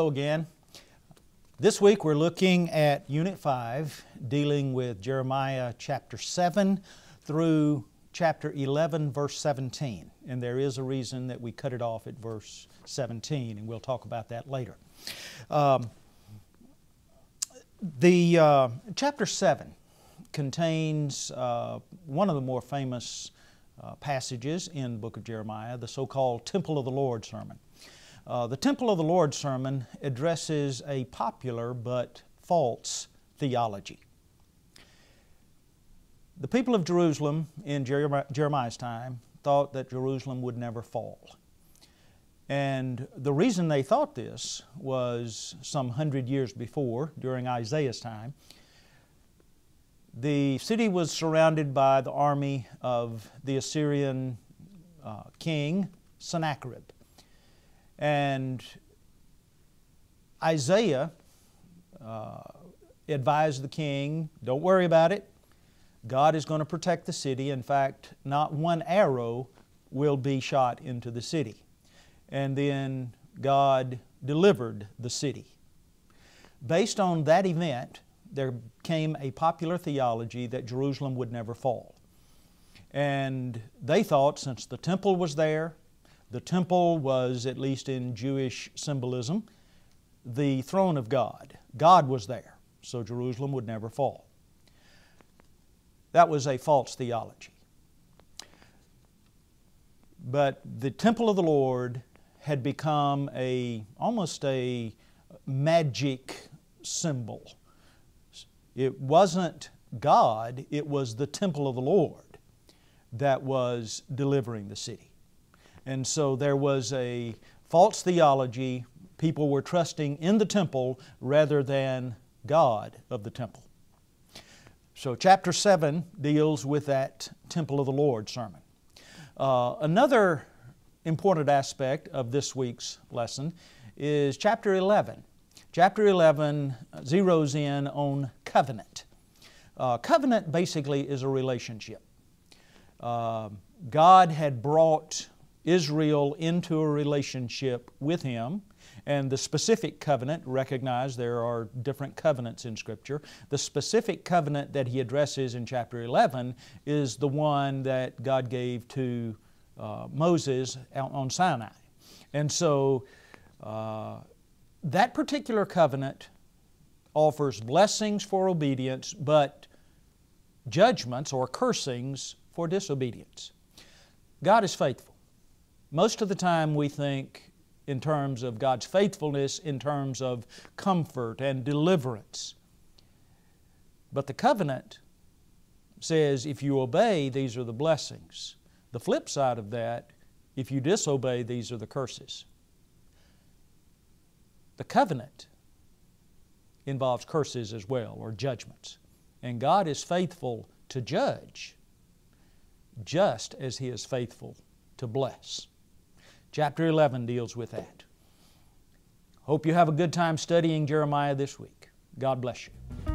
Hello again. This week we're looking at Unit 5, dealing with Jeremiah chapter 7 through chapter 11, verse 17. And there is a reason that we cut it off at verse 17, and we'll talk about that later. Chapter 7 contains one of the more famous passages in the book of Jeremiah, the so-called Temple of the Lord sermon. The Temple of the Lord sermon addresses a popular but false theology. The people of Jerusalem in Jeremiah's time thought that Jerusalem would never fall. And the reason they thought this was some 100 years before, during Isaiah's time. The city was surrounded by the army of the Assyrian king Sennacherib. And Isaiah advised the king, don't worry about it. God is going to protect the city. In fact, not one arrow will be shot into the city. And then God delivered the city. Based on that event, there came a popular theology that Jerusalem would never fall. And they thought, since the temple was there, the temple was, at least in Jewish symbolism, the throne of God. God was there, so Jerusalem would never fall. That was a false theology. But the temple of the Lord had become almost a magic symbol. It wasn't God, it was the temple of the Lord that was delivering the city. And so there was a false theology. People were trusting in the temple rather than God of the temple. So chapter 7 deals with that Temple of the Lord sermon. Another important aspect of this week's lesson is chapter 11. Chapter 11 zeroes in on covenant. Covenant basically is a relationship. God had brought Israel into a relationship with Him, and the specific covenant, recognize there are different covenants in Scripture. The specific covenant that He addresses in chapter 11 is the one that God gave to Moses out on Sinai. And so that particular covenant offers blessings for obedience, but judgments or cursings for disobedience. God is faithful. Most of the time we think in terms of God's faithfulness, in terms of comfort and deliverance. But the covenant says if you obey, these are the blessings. The flip side of that, if you disobey, these are the curses. The covenant involves curses as well, or judgments. And God is faithful to judge, just as He is faithful to bless. Chapter 11 deals with that. Hope you have a good time studying Jeremiah this week. God bless you.